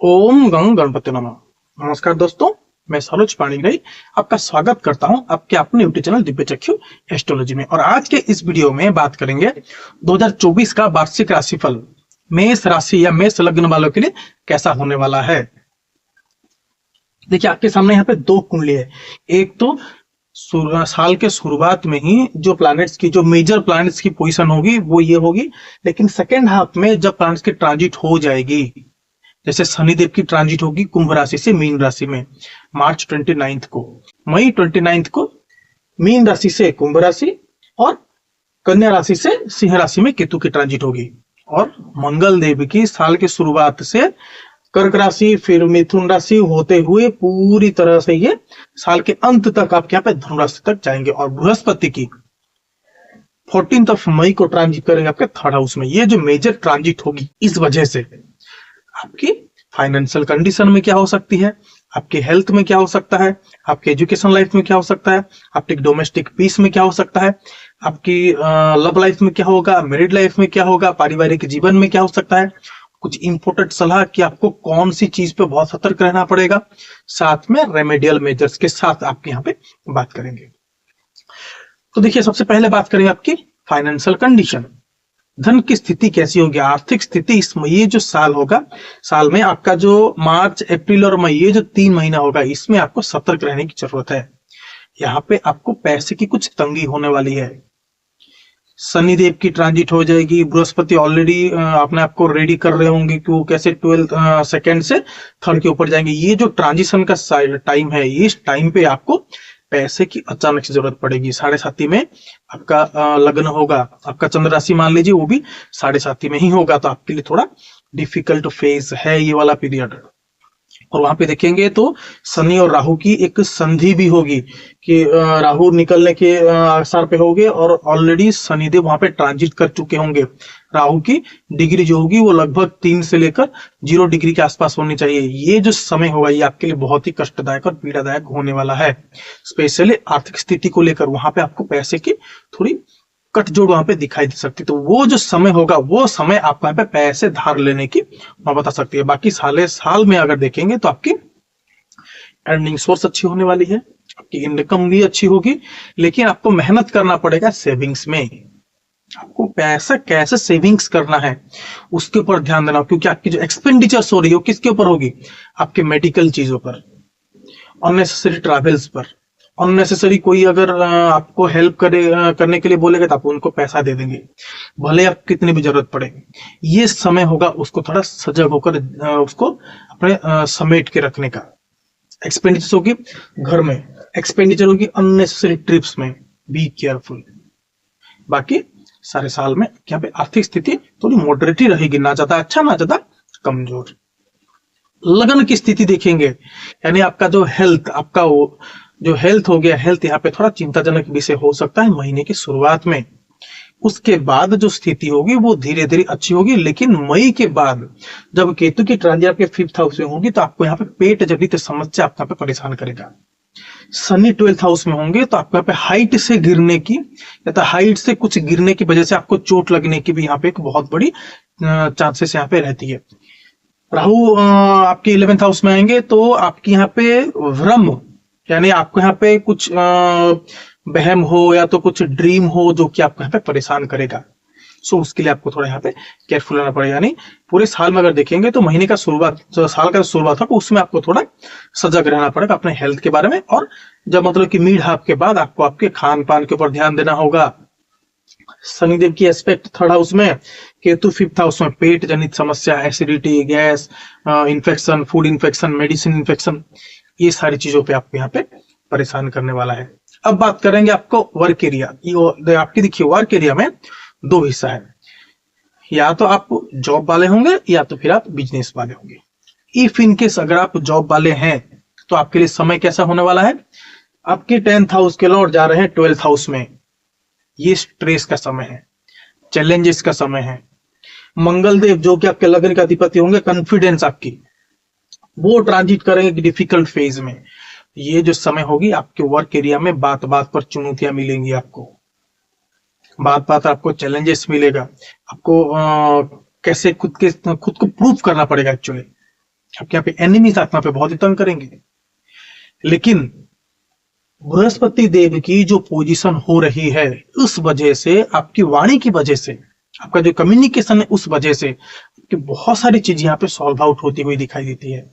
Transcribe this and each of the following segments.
ओम गंग गणपति नमः। नमस्कार दोस्तों, मैं सरोज पाणिग्राही आपका स्वागत करता हूं आपके अपने यूट्यूब चैनल दिव्य चक्षु एस्ट्रोलॉजी में। और आज के इस वीडियो में बात करेंगे 2024 का वार्षिक राशिफल मेष राशि या मेष लग्न वालों के लिए कैसा होने वाला है। देखिए, आपके सामने यहाँ पे दो कुंडली है। एक तो साल के शुरुआत में ही जो प्लैनेट्स की, जो मेजर प्लैनेट्स की पोजीशन होगी वो ये होगी, लेकिन सेकेंड हाफ में जब प्लैनेट्स की ट्रांजिट हो जाएगी, जैसे शनिदेव की ट्रांजिट होगी कुंभ राशि से मीन राशि में मार्च 29 को, मई 29 को मीन राशि से कुंभ राशि और कन्या राशि से सिंह राशि में केतु की ट्रांजिट होगी। और मंगल देव की साल की शुरुआत से कर्क राशि फिर मिथुन राशि होते हुए पूरी तरह से ये साल के अंत तक आपके यहाँ पे धनु राशि तक जाएंगे। और बृहस्पति की 14 मई को ट्रांजिट करेंगे आपके थर्ड हाउस में। ये जो मेजर ट्रांजिट होगी, इस वजह से आपकी फाइनेंशियल कंडीशन में क्या हो सकती है, आपके हेल्थ में क्या हो सकता है, आपके एजुकेशन लाइफ में क्या हो सकता है, आपकी डोमेस्टिक पीस में क्या हो सकता है, आपकी लव लाइफ में क्या होगा, मैरिड लाइफ में क्या होगा, पारिवारिक जीवन में क्या हो सकता है। कुछ इंपोर्टेंट सलाह कि आपको कौन सी चीज पे बहुत सतर्क रहना पड़ेगा, साथ में रेमेडियल मेजर्स के साथ आपके यहाँ पे बात करेंगे। तो देखिए, सबसे पहले बात करेंगे आपकी फाइनेंशियल कंडीशन। धन की स्थिति कैसी होगी, आर्थिक स्थिति ये जो साल होगा, साल में आपका जो मार्च अप्रैल और मई, ये जो 3 महीना होगा, इसमें आपको सतर्क रहने की जरूरत है। यहाँ पे आपको पैसे की कुछ तंगी होने वाली है। शनिदेव की ट्रांजिट हो जाएगी, बृहस्पति ऑलरेडी अपने आप को रेडी कर रहे होंगे कि वो कैसे 12 सेकेंड से थर्ड के ऊपर जाएंगे। ये जो ट्रांजिशन का टाइम है, इस टाइम पे आपको पैसे की अचानक से जरूरत पड़ेगी। 7.5 में आपका लग्न होगा, आपका चंद्र राशि मान लीजिए वो भी 7.5 में ही होगा, तो आपके लिए थोड़ा डिफिकल्ट फेज है ये वाला पीरियड। और वहां पे देखेंगे तो शनि और राहु की एक संधि भी होगी कि राहु निकलने के आसार पे होंगे और ऑलरेडी शनिदेव वहां पे ट्रांजिट कर चुके होंगे। राहु की डिग्री जो होगी वो लगभग 3 से लेकर 0 डिग्री के आसपास होनी चाहिए। ये जो समय होगा ये आपके लिए बहुत ही कष्टदायक और पीड़ादायक होने वाला है। स्पेशली आर्थिक स्थिति को लेकर वहां पे आपको पैसे की थोड़ी कटजोड़ वहां पे दिखाई दे सकती है। तो वो जो समय होगा, वो समय आपको यहाँ पे पैसे धार लेने की नौबत आ सकती है। बाकी साल में अगर देखेंगे तो आपकी अर्निंग सोर्स अच्छी होने वाली है, आपकी इनकम भी अच्छी होगी, लेकिन आपको मेहनत करना पड़ेगा सेविंग्स में। आपको पैसा कैसे सेविंग्स करना है उसके ऊपर ध्यान देना, क्योंकि आपकी जो एक्सपेंडिचर्स हो रही है वो किसके ऊपर होगी, आपके मेडिकल चीजों पर, अननेसेसरी ट्रैवल्स पर। अननेसेसरी कोई अगर आपको हेल्प करने के लिए बोलेगा तो आप उनको पैसा दे देंगे, भले आप कितनी भी जरूरत पड़े। ये समय होगा उसको थोड़ा सजग होकर उसको अपने समेट के रखने का। एक्सपेंडिचर होगी घर में, एक्सपेंडिचर होगी अननेसेसरी ट्रिप्स में, बी केयरफुल। बाकी सारे साल में यहाँ पे आर्थिक स्थिति थोड़ी मॉडरेट ही रहेगी, ना ज्यादा अच्छा ना ज्यादा कमजोर। लगन की स्थिति देखेंगे, यानी आपका जो हेल्थ, आपका वो जो हेल्थ हो गया, हेल्थ यहाँ पे थोड़ा चिंताजनक विषय हो सकता है महीने की शुरुआत में। उसके बाद जो स्थिति होगी वो धीरे धीरे अच्छी होगी, लेकिन मई के बाद जब केतु की ट्रांजिट आपके 5th हाउस में होगी तो आपको यहाँ पे पेट जनित समस्या आपको यहाँ पे परेशान करेगा। शनि 12th हाउस में होंगे तो आपको यहाँ पे हाइट से गिरने की या तो हाइट से कुछ गिरने की वजह से आपको चोट लगने की भी यहाँ पे एक बहुत बड़ी चांसेस यहाँ पे रहती है। राहु आपके 11th हाउस में आएंगे तो आपकी यहाँ पे भ्रम, यानी आपको यहाँ पे कुछ बहम हो या तो कुछ ड्रीम हो जो कि आपको यहाँ पे परेशान करेगा। सो उसके लिए आपको थोड़ा यहाँ पे केयरफुल रहना पड़ेगा। यानी पूरे साल में अगर देखेंगे तो महीने का शुरुआत, साल का शुरुआत हो उसमें आपको थोड़ा सजग रहना पड़ेगा अपने हेल्थ के बारे में। और जब मतलब कि मिड हाफ के बाद आपको आपके खान पान के ऊपर ध्यान देना होगा। शनिदेव की एस्पेक्ट 3rd हाउस में, केतु 5th हाउस में, पेट जनित समस्या, acidity, gas infection, food infection, medicine infection, ये सारी चीजों पे आपको यहाँ पे परेशान करने वाला है। अब बात करेंगे आपको वर्क एरिया। ये आपकी देखिए वर्क एरिया में 2 हिस्सा है, या तो आप जॉब वाले होंगे या तो फिर आप बिजनेस वाले होंगे। इफ इनकेस अगर आप जॉब वाले हैं तो आपके लिए समय कैसा होने वाला है, आपके 10th हाउस के लॉर्ड जा रहे हैं 12th हाउस में। ये स्ट्रेस का समय है, चैलेंजेस का समय है। मंगल देव जो कि आपके लगन के अधिपति होंगे, कॉन्फिडेंस आपकी, वो ट्रांजिट करेंगे डिफिकल्ट फेज में। ये जो समय होगी आपके वर्क एरिया में बात बात पर चुनौतियां मिलेंगी, आपको बात बात आपको चैलेंजेस मिलेगा। आपको कैसे खुद को प्रूफ करना पड़ेगा एक्चुअली। आपके यहाँ पे एनिमीज आपके यहाँ पे बहुत ही तंग करेंगे। लेकिन बृहस्पति देव की जो पोजीशन हो रही है, उस वजह से, आपकी वाणी की वजह से, आपका जो कम्युनिकेशन है उस वजह से कि बहुत सारी चीजें यहाँ पे सॉल्व आउट होती हुई दिखाई देती है।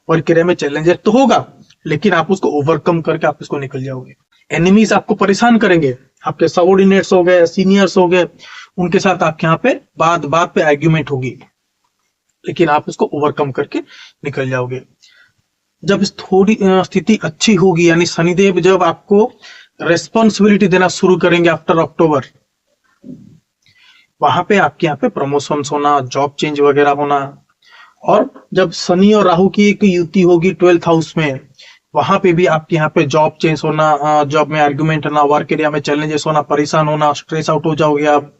और करियर में चैलेंजेस तो होगा, लेकिन आप उसको ओवरकम करके आप इसको निकल जाओगे। एनिमीज आपको परेशान करेंगे, आपके सबऑर्डिनेट्स हो गए, सीनियर्स हो गए, उनके साथ आपके यहाँ पे बात बात पे आर्ग्यूमेंट होगी, लेकिन आप उसको ओवरकम करके निकल जाओगे। जब थोड़ी स्थिति अच्छी होगी, यानी शनिदेव जब आपको रेस्पॉन्सिबिलिटी देना शुरू करेंगे आफ्टर अक्टूबर, वहां पे आपके यहाँ पे प्रमोशन होना, जॉब चेंज वगैरह होना। और जब शनि और राहु की एक युति होगी 12th हाउस में, वहां पे भी आपके यहाँ पे जॉब चेंज होना, जॉब में आर्ग्यूमेंट होना, वर्क एरिया में चैलेंजेस होना, परेशान होना, स्ट्रेस आउट हो जाओगे आप।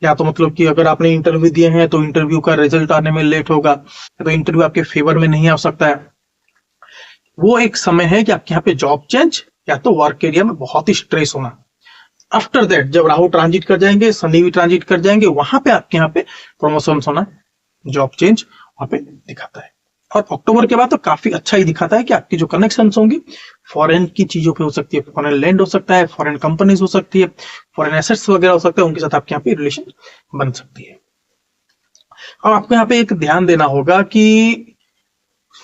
या तो मतलब कि अगर आपने इंटरव्यू दिए हैं तो इंटरव्यू का रिजल्ट आने में लेट होगा, तो इंटरव्यू आपके फेवर में नहीं आ सकता है। वो एक समय है कि आपके यहाँ पे जॉब चेंज या तो वर्क एरिया में बहुत ही स्ट्रेस होना। आफ्टर दैट जब राहु ट्रांजिट कर जाएंगे, शनि भी ट्रांजिट कर जाएंगे, वहां पे आपके यहाँ पे प्रमोशन होना, जॉब चेंज वहां पे दिखाता है। और अक्टूबर के बाद तो काफी अच्छा ही दिखाता है कि आपकी जो कनेक्शन होंगी फॉरेन की चीजों पे हो सकती है, फॉरेन लैंड हो सकता है, फॉरेन कंपनीज हो सकती है, फॉरेन एसेट्स वगैरह हो सकता है, उनके साथ आपके यहाँ पे रिलेशन बन सकती है। और आपको यहाँ पे एक ध्यान देना होगा कि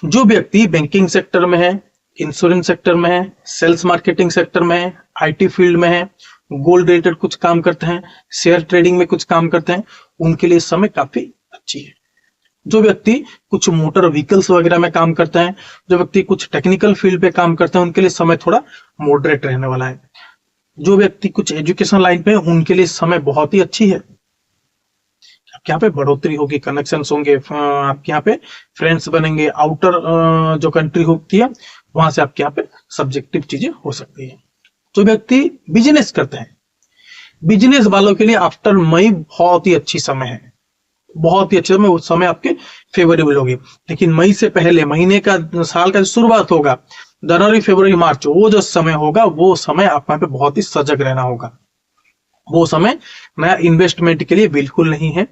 जो व्यक्ति बैंकिंग सेक्टर में है, इंश्योरेंस सेक्टर में है, सेल्स मार्केटिंग सेक्टर में है, आईटी फील्ड में है, गोल्ड रिलेटेड कुछ काम करते हैं, शेयर ट्रेडिंग में कुछ काम करते हैं, उनके लिए समय काफी अच्छी है। जो व्यक्ति कुछ मोटर व्हीकल्स वगैरह में काम करते हैं, जो व्यक्ति कुछ टेक्निकल फील्ड पे काम करते हैं, उनके लिए समय थोड़ा मॉडरेट रहने वाला है। जो व्यक्ति कुछ एजुकेशन लाइन पे, उनके लिए समय बहुत ही अच्छी है। आपके यहाँ पे बढ़ोतरी होगी, कनेक्शन होंगे, आपके यहाँ पे फ्रेंड्स बनेंगे, आउटर जो कंट्री होती है वहां से आपके यहाँ पे सब्जेक्टिव चीजें हो सकती है। जो व्यक्ति बिजनेस करते हैं, बिजनेस वालों के लिए आफ्टर मई बहुत ही अच्छी समय है, बहुत ही अच्छे समय, उस समय आपके फेवरेबल होगी। लेकिन मई से पहले महीने का, साल का जो शुरुआत होगा, जनवरी फरवरी मार्च, वो जो समय होगा, वो समय आपको यहाँ पे बहुत ही सजग रहना होगा। वो समय नया इन्वेस्टमेंट के लिए बिल्कुल नहीं है,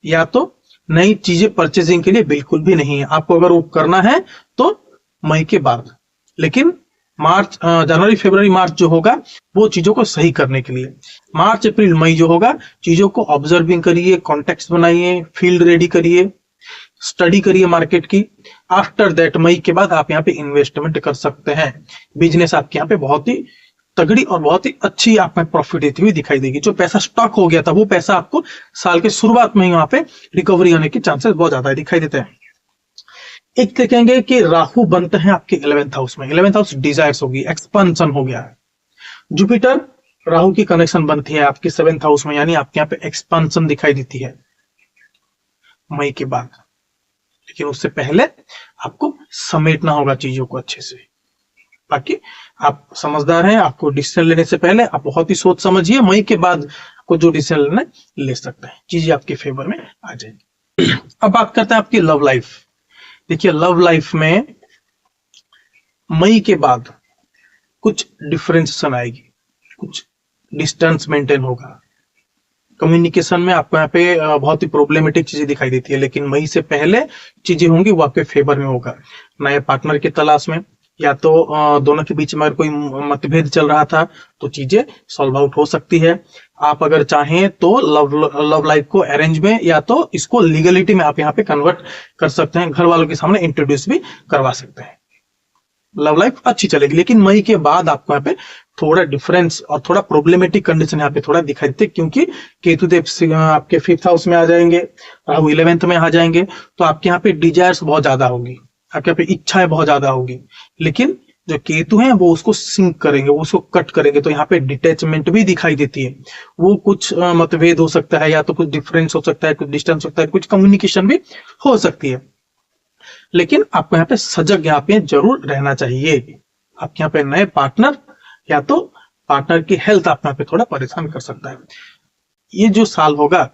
या तो नई चीजें परचेजिंग के लिए बिल्कुल भी नहीं है। आपको अगर वो करना है तो मई के बाद, लेकिन मार्च, जनवरी फरवरी मार्च जो होगा वो चीजों को सही करने के लिए। मार्च अप्रैल मई जो होगा, चीजों को ऑब्जर्विंग करिए, कॉन्टेक्स्ट बनाइए, फील्ड रेडी करिए, स्टडी करिए मार्केट की। आफ्टर दैट मई के बाद आप यहाँ पे इन्वेस्टमेंट कर सकते हैं। बिजनेस आपके यहाँ पे बहुत ही तगड़ी और बहुत ही अच्छी आप में प्रॉफिट देती हुई दिखाई देगी। जो पैसा स्टॉक हो गया था, वो पैसा आपको साल के शुरुआत में ही वहां पे रिकवरी होने के चांसेस बहुत ज्यादा दिखाई देते हैं। एक देखेंगे कि राहु बनते हैं आपके 11th हाउस में। 11th हाउस डिजायर्स होगी, एक्सपेंशन हो गया है। जुपिटर राहु की कनेक्शन बनती है आपके 7th हाउस में, यानी आपके यहाँ पे एक्सपेंशन दिखाई देती है मई के बाद। लेकिन उससे पहले आपको समेटना होगा चीजों को अच्छे से। बाकी आप समझदार हैं, आपको डिसीजन लेने से पहले आप बहुत ही सोच समझिए। मई के बाद आपको जो डिसीजन लेना है ले सकते हैं, चीजें आपके फेवर में आ जाएंगी। अब बात करते हैं आपकी लव लाइफ। देखिए, लव लाइफ में मई के बाद कुछ डिफरेंशिएशन आएगी, कुछ डिस्टेंस मेंटेन होगा, कम्युनिकेशन में आपको यहाँ पे बहुत ही प्रॉब्लमेटिक चीजें दिखाई देती है। लेकिन मई से पहले चीजें होंगी वो आपके फेवर में होगा। नए पार्टनर की तलाश में, या तो दोनों के बीच में अगर कोई मतभेद चल रहा था तो चीजें सॉल्व आउट हो सकती है। आप अगर चाहें तो लव लाइफ को अरेंज में या तो इसको लीगलिटी में आप यहाँ पे कन्वर्ट कर सकते हैं, घर वालों के सामने इंट्रोड्यूस भी करवा सकते हैं। लव लाइफ अच्छी चलेगी। लेकिन मई के बाद आपको यहाँ पे थोड़ा डिफरेंस और थोड़ा प्रॉब्लमेटिक कंडीशन यहाँ पे थोड़ा दिखाई देते, क्योंकि केतुदेव आपके 5th हाउस में आ जाएंगे, राहु 11th में आ जाएंगे, तो आपके यहाँ पे डिजायर्स बहुत ज्यादा होगी, आपके यहाँ पे इच्छाएं बहुत ज्यादा होगी। लेकिन जो केतु हैं वो उसको सिंक करेंगे, वो उसको कट करेंगे, तो यहाँ पे डिटैचमेंट भी दिखाई देती है। वो कुछ मतभेद हो सकता है, या तो कुछ डिफरेंस हो सकता है, कुछ डिस्टेंस हो सकता है, कुछ कम्युनिकेशन भी हो सकती है। लेकिन आपको यहाँ पे सजग यहाँ पे जरूर रहना चाहिए। आपके यहाँ पे नए पार्टनर या तो पार्टनर की हेल्थ आप यहाँ पे थोड़ा परेशान कर सकता है। ये जो साल होगा,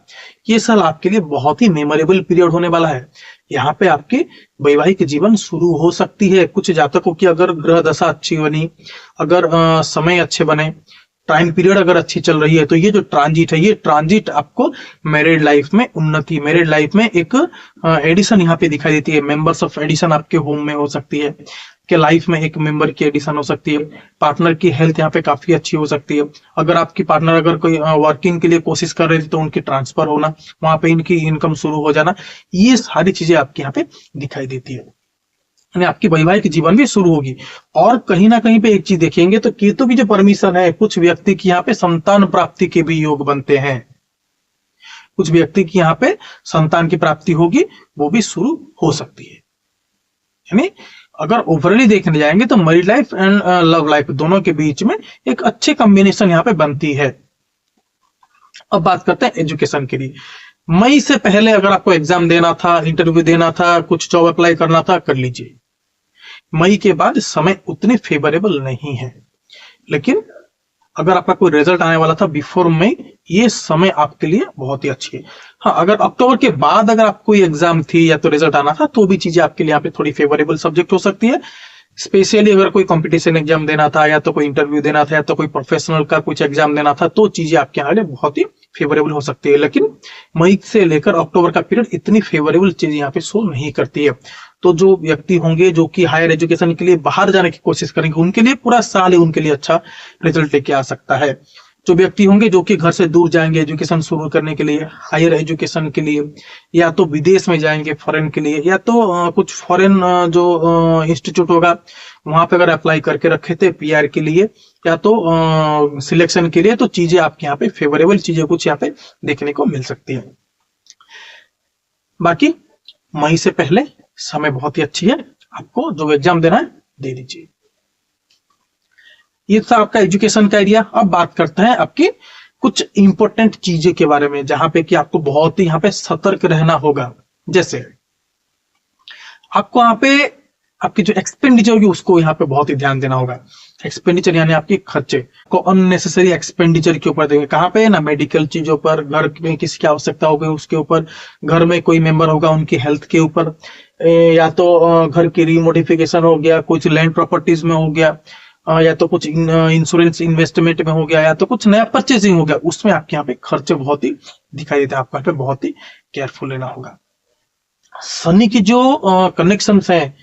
ये साल आपके लिए बहुत ही मेमोरेबल पीरियड होने वाला है। यहाँ पे आपके वैवाहिक जीवन शुरू हो सकती है। कुछ जातकों की अगर ग्रह दशा अच्छी बनी, अगर समय अच्छे बने, टाइम पीरियड अगर अच्छी चल रही है तो ये जो ट्रांजिट है, ये ट्रांजिट आपको मैरिड लाइफ में उन्नति, मैरिड लाइफ में एक एडिशन यहाँ पे दिखाई देती है। मेंबर्स ऑफ एडिशन आपके होम में हो सकती है, के लाइफ में एक मेंबर की एडिशन हो सकती है। पार्टनर की हेल्थ यहाँ पे काफी अच्छी हो सकती है। अगर आपकी पार्टनर अगर कोई वर्किंग के लिए कोशिश कर रही थी तो उनकी ट्रांसफर होना, वहां पे इनकी इनकम शुरू हो जाना, ये सारी चीजें आपके यहाँ पे दिखाई देती है। यानी आपकी वैवाहिक जीवन भी शुरू होगी। और कहीं ना कहीं पे एक चीज देखेंगे तो केतु की जो परमिशन है, कुछ व्यक्ति की यहाँ पे संतान प्राप्ति के भी योग बनते हैं। कुछ व्यक्ति की यहाँ पे संतान की प्राप्ति होगी, वो भी शुरू हो सकती है। यानी अगर ओवरऑली देखने जाएंगे तो married life and love life दोनों के बीच में एक अच्छी कॉम्बिनेशन यहाँ पे बनती है। अब बात करते हैं एजुकेशन के लिए। मई से पहले अगर आपको एग्जाम देना था, इंटरव्यू देना था, कुछ जॉब अप्लाई करना था, कर लीजिए। मई के बाद समय उतने फेवरेबल नहीं है, लेकिन अगर आपका कोई रिजल्ट आने वाला था बिफोर मई, ये समय आपके लिए बहुत ही अच्छी है। हाँ, अगर अक्टूबर के बाद अगर आपको कोई एग्जाम थी या तो रिजल्ट आना था, तो भी चीजें आपके लिए यहाँ पे थोड़ी फेवरेबल सब्जेक्ट हो सकती है। स्पेशली अगर कोई कंपटीशन एग्जाम देना था, या तो कोई इंटरव्यू देना था, या तो कोई प्रोफेशनल का कुछ एग्जाम देना था, तो चीजें आपके यहाँ बहुत ही फेवरेबल हो सकती है। लेकिन मई से लेकर अक्टूबर का पीरियड इतनी फेवरेबल चीज यहाँ पे शो नहीं करती है। तो जो व्यक्ति होंगे जो कि हायर एजुकेशन के लिए बाहर जाने की कोशिश करेंगे, उनके लिए पूरा साल ही उनके लिए अच्छा रिजल्ट लेके आ सकता है। जो व्यक्ति होंगे जो कि घर से दूर जाएंगे एजुकेशन शुरू करने के लिए, हायर एजुकेशन के लिए, या तो विदेश में जाएंगे फॉरेन के लिए, या तो कुछ फॉरेन जो इंस्टीट्यूट होगा वहां पे अगर अप्लाई करके रखे थे पीआर के लिए, या तो सिलेक्शन के लिए, तो चीजें आपके यहाँ पे फेवरेबल चीजें कुछ यहाँ पे देखने को मिल सकती है। बाकी मई से पहले समय बहुत ही अच्छी है, आपको जो एग्जाम देना है दे दीजिए। ये था आपका एजुकेशन का एरिया। अब बात करते हैं आपकी कुछ इंपॉर्टेंट चीजें के बारे में, जहां पे कि आपको बहुत ही यहाँ पे सतर्क रहना होगा। जैसे आपको यहाँ पे आपकी जो एक्सपेंडिचर होगी उसको यहाँ पे बहुत ही ध्यान देना होगा। एक्सपेंडिचर यानी आपके खर्चे को अननेसेसरी एक्सपेंडिचर के ऊपर देंगे। कहाँ पे ना, मेडिकल चीजों पर, घर में किसी की आवश्यकता होगी उसके ऊपर, घर में कोई मेंबर होगा उनकी हेल्थ के ऊपर, या तो घर की रिमोडिफिकेशन हो गया, कुछ लैंड प्रॉपर्टीज में हो गया, या तो कुछ इंश्योरेंस इन्वेस्टमेंट में हो गया, या तो कुछ नया परचेजिंग हो गया, उसमें आपके यहाँ पे खर्चे बहुत ही दिखाई देते हैं। आपको यहाँ पे बहुत ही केयरफुल रहना होगा। शनि की जो कनेक्शन है,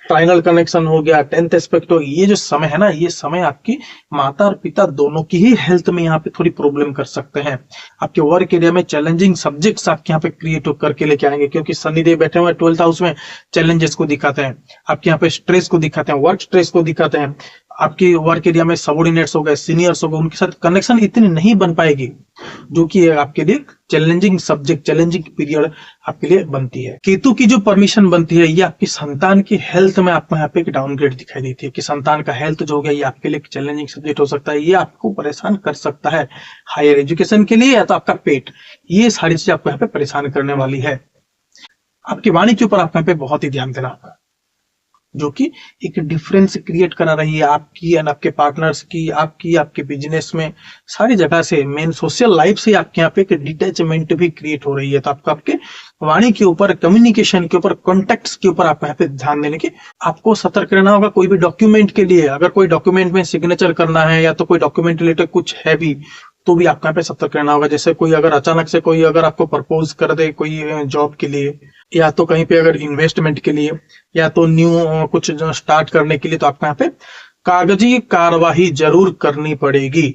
ट्राइनल कनेक्शन हो गया, 10th एस्पेक्ट हो, ये जो समय है ना, ये समय आपकी माता और पिता दोनों की ही हेल्थ में यहाँ पे थोड़ी प्रॉब्लम कर सकते हैं। आपके वर्क एरिया में चैलेंजिंग सब्जेक्ट्स आपके यहाँ पे क्रिएट करके लेके आएंगे, क्योंकि शनिदेव बैठे हुए 12th हाउस में चैलेंजेस को दिखाते हैं, आपके यहाँ पे स्ट्रेस को दिखाते हैं, वर्क स्ट्रेस को दिखाते हैं। आपकी वर्क एरिया में सबऑर्डिनेट्स हो गए, सीनियर्स हो गए, उनके साथ कनेक्शन इतनी नहीं बन पाएगी, जो कि आपके लिए चैलेंजिंग सब्जेक्ट, चैलेंजिंग पीरियड आपके लिए बनती है। केतु की जो परमिशन बनती है, ये आपकी संतान की हेल्थ में आपको यहाँ पे एक डाउनग्रेड दिखाई देती है, कि संतान का हेल्थ जो हो गया ये आपके लिए चैलेंजिंग सब्जेक्ट हो सकता है, ये आपको परेशान कर सकता है हायर एजुकेशन के लिए, या तो आपका पेट, ये सारी चीजें आपको यहाँ पे परेशान करने वाली है। आपकी वाणी के ऊपर आपको यहाँ पे बहुत ही ध्यान देना होगा, जो कि एक डिफरेंस क्रिएट करा रही है आपकी एंड आपके पार्टनर्स की, आपके बिजनेस में, सारी जगह से, मेन सोशल लाइफ से आपके यहाँ पे एक डिटैचमेंट भी क्रिएट हो रही है। तो आपको आपके वाणी के ऊपर, कम्युनिकेशन के ऊपर, कॉन्टेक्ट्स के ऊपर आपको यहाँ पे ध्यान देने की, आपको सतर्क रहना होगा। कोई भी डॉक्यूमेंट के लिए, अगर कोई डॉक्यूमेंट में सिग्नेचर करना है, या तो कोई डॉक्यूमेंट रिलेटेड कुछ है भी, तो भी आपको यहाँ पे सतर्क रहना होगा। जैसे कोई अगर अचानक से कोई अगर आपको प्रपोज कर दे कोई जॉब के लिए, या तो कहीं पे अगर इन्वेस्टमेंट के लिए, या तो न्यू कुछ स्टार्ट करने के लिए, तो आपको यहाँ पे कागजी कार्यवाही जरूर करनी पड़ेगी।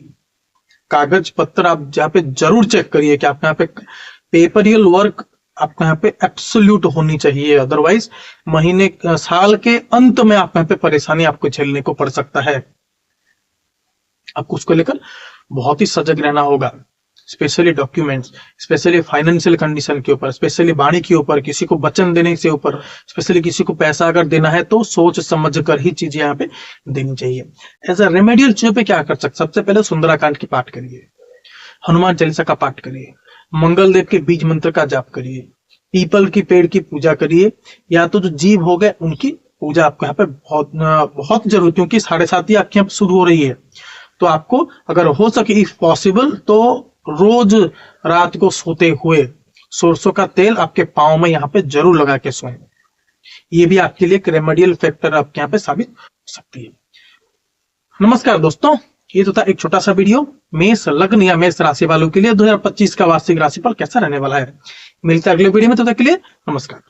कागज पत्र आप यहाँ पे जरूर चेक करिए कि आपके यहाँ पे पेपरियल वर्क आपको यहाँ पे एब्सोल्यूट होनी चाहिए, अदरवाइज महीने साल के अंत में आपको यहाँ पे परेशानी आपको झेलने को पड़ सकता है। आपको उसको लेकर बहुत ही सजग रहना होगा, specially documents, specially financial condition के ऊपर, स्पेशली वाणी के ऊपर, किसी को वचन देने से ऊपर, स्पेशली किसी को पैसा अगर देना है तो सोच समझ कर ही चीजें यहाँ पे देनी चाहिए। एज अ रेमेडियल चीजों पे क्या कर सकते, सबसे पहले सुंदराकांड की पाठ करिए, हनुमान चालीसा का पाठ करिए, मंगल देव के बीज मंत्र का जाप करिए, पीपल की पेड़ की पूजा करिए, या तो जो जीव हो गए उनकी पूजा आपको यहाँ पे बहुत जरूरी, क्योंकि 7:30 आपके यहाँ शुरू हो रही है। तो आपको अगर हो सके इफ पॉसिबल तो रोज रात को सोते हुए सरसों का तेल आपके पाँव में यहाँ पे जरूर लगा के सोएं। ये भी आपके लिए एक रेमेडियल फैक्टर आपके यहाँ पे साबित हो सकती है। नमस्कार दोस्तों, ये तो था एक छोटा सा वीडियो मेष लग्न या मेष राशि वालों के लिए 2025 का वार्षिक राशिफल कैसा रहने वाला है। मिलता है अगले वीडियो में, तब तक के लिए नमस्कार।